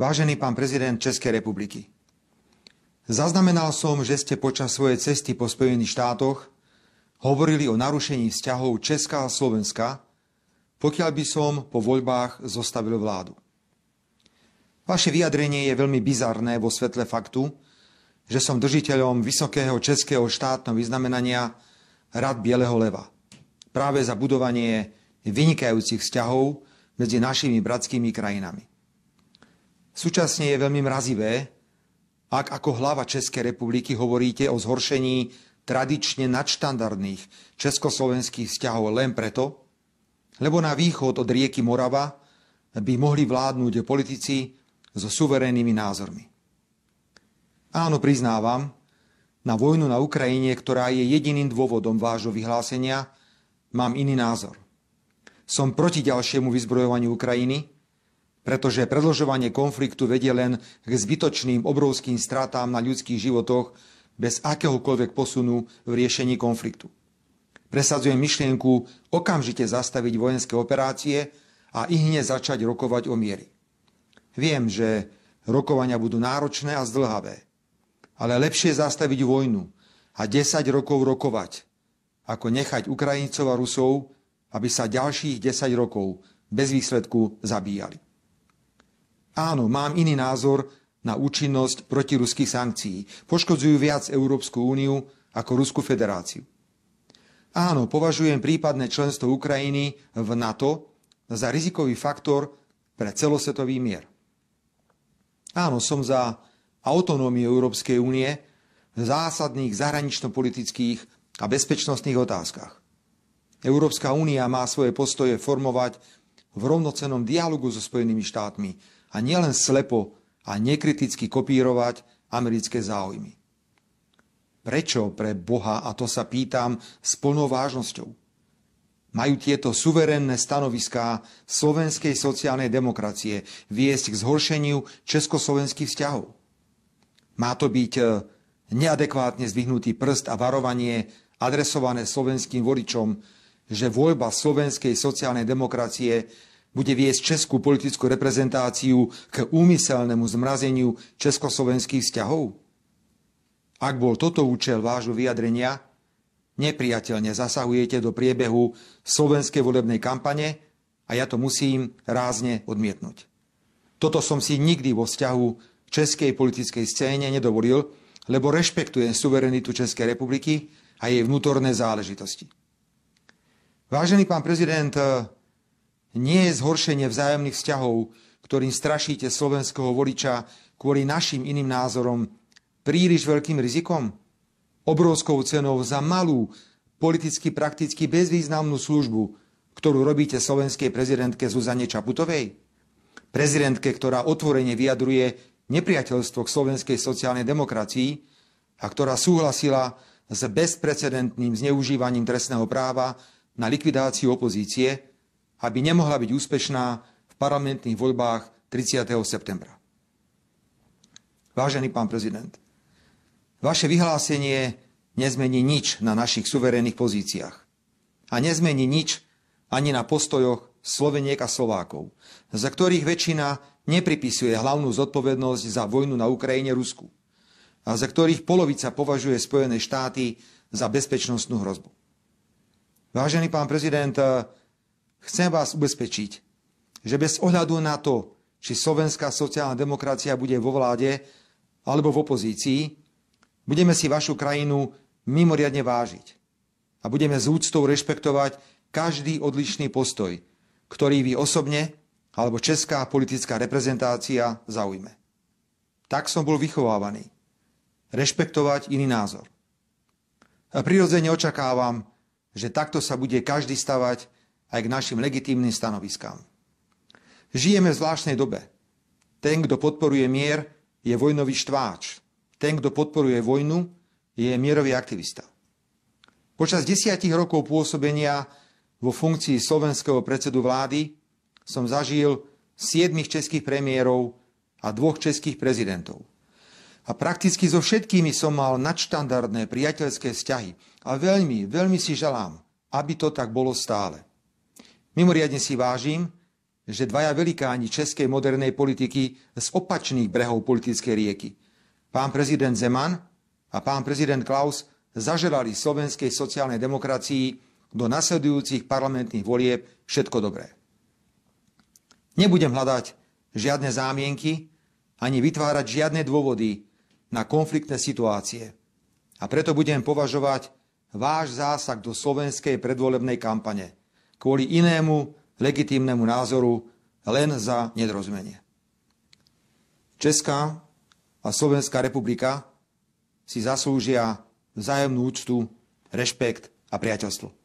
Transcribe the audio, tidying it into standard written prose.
Vážený pán prezident Českej republiky, zaznamenal som, že ste počas svojej cesty po Spojených štátoch hovorili o narušení vzťahov Česka a Slovenska, pokiaľ by som po voľbách zostavil vládu. Vaše vyjadrenie je veľmi bizarné vo svetle faktu, že som držiteľom vysokého českého štátneho vyznamenania Rad Bieleho leva. Práve za budovanie vynikajúcich vzťahov medzi našimi bratskými krajinami. Súčasne je veľmi mrazivé, ak ako hlava Českej republiky hovoríte o zhoršení tradične nadštandardných československých vzťahov len preto, lebo na východ od rieky Morava by mohli vládnuť politici so suverénnymi názormi. Áno, priznávam, na vojnu na Ukrajine, ktorá je jediným dôvodom vášho vyhlásenia, mám iný názor. Som proti ďalšiemu vyzbrojovaniu Ukrajiny, pretože predĺžovanie konfliktu vedie len k zbytočným obrovským stratám na ľudských životoch bez akéhokoľvek posunu v riešení konfliktu. Presadzujem myšlienku okamžite zastaviť vojenské operácie a ihneď začať rokovať o miery. Viem, že rokovania budú náročné a zdĺhavé, ale lepšie zastaviť vojnu a 10 rokov rokovať, ako nechať Ukrajincov a Rusov, aby sa ďalších 10 rokov bez výsledku zabíjali. Áno, mám iný názor na účinnosť protiruských sankcií. Poškodzujú viac Európsku úniu ako Ruskú federáciu. Áno, považujem prípadné členstvo Ukrajiny v NATO za rizikový faktor pre celosvetový mier. Áno, som za autonómiu Európskej únie v zásadných zahranično-politických a bezpečnostných otázkach. Európska únia má svoje postoje formovať v rovnocennom dialogu so Spojenými štátmi a nielen slepo a nekriticky kopírovať americké záujmy. Prečo pre Boha, a to sa pýtam s plnou vážnosťou, majú tieto suverénne stanoviská slovenskej sociálnej demokracie viesť k zhoršeniu československých vzťahov? Má to byť neadekvátne zdvihnutý prst a varovanie adresované slovenským voličom, že voľba slovenskej sociálnej demokracie bude viesť českú politickú reprezentáciu k úmyselnému zmrazeniu československých vzťahov? Ak bol toto účel vášho vyjadrenia, nepriateľne zasahujete do priebehu slovenskej volebnej kampane a ja to musím rázne odmietnúť. Toto som si nikdy vo vzťahu k českej politickej scéne nedovolil, lebo rešpektujem suverenitu Českej republiky a jej vnútorné záležitosti. Vážený pán prezident, nie je zhoršenie vzájomných vzťahov, ktorým strašíte slovenského voliča kvôli našim iným názorom, príliš veľkým rizikom? Obrovskou cenou za malú, politicky prakticky bezvýznamnú službu, ktorú robíte slovenskej prezidentke Zuzane Čaputovej? Prezidentke, ktorá otvorene vyjadruje nepriateľstvo k slovenskej sociálnej demokracii a ktorá súhlasila s bezprecedentným zneužívaním trestného práva na likvidáciu opozície, aby nemohla byť úspešná v parlamentných voľbách 30. septembra. Vážený pán prezident, vaše vyhlásenie nezmení nič na našich suverénnych pozíciách. A nezmení nič ani na postojoch Sloveniek a Slovákov, za ktorých väčšina nepripisuje hlavnú zodpovednosť za vojnu na Ukrajine Rusku a za ktorých polovica považuje Spojené štáty za bezpečnostnú hrozbu. Vážený pán prezident, chcem vás ubezpečiť, že bez ohľadu na to, či slovenská sociálna demokracia bude vo vláde alebo v opozícii, budeme si vašu krajinu mimoriadne vážiť a budeme s úctou rešpektovať každý odlišný postoj, ktorý vy osobne alebo česká politická reprezentácia zaujme. Tak som bol vychovávaný. Rešpektovať iný názor. A prirodzene očakávam, že takto sa bude každý stavať aj k našim legitímnym stanoviskám. Žijeme v zvláštnej dobe. Ten, kto podporuje mier, je vojnový štváč. Ten, kto podporuje vojnu, je mierový aktivista. Počas 10 rokov pôsobenia vo funkcii slovenského predsedu vlády som zažil 7 českých premiérov a 2 českých prezidentov. A prakticky so všetkými som mal nadštandardné priateľské vzťahy. A veľmi, veľmi si želám, aby to tak bolo stále. Mimoriadne si vážim, že dvaja velikáni českej modernej politiky z opačných brehov politickej rieky, pán prezident Zeman a pán prezident Klaus, zaželali slovenskej sociálnej demokracii do nasledujúcich parlamentných volieb všetko dobré. Nebudem hľadať žiadne zámienky ani vytvárať žiadne dôvody na konfliktné situácie. A preto budem považovať váš zásah do slovenskej predvolebnej kampane kvôli inému legitímnemu názoru len za nedorozumenie. Česká a Slovenská republika si zaslúžia vzájomnú úctu, rešpekt a priateľstvo.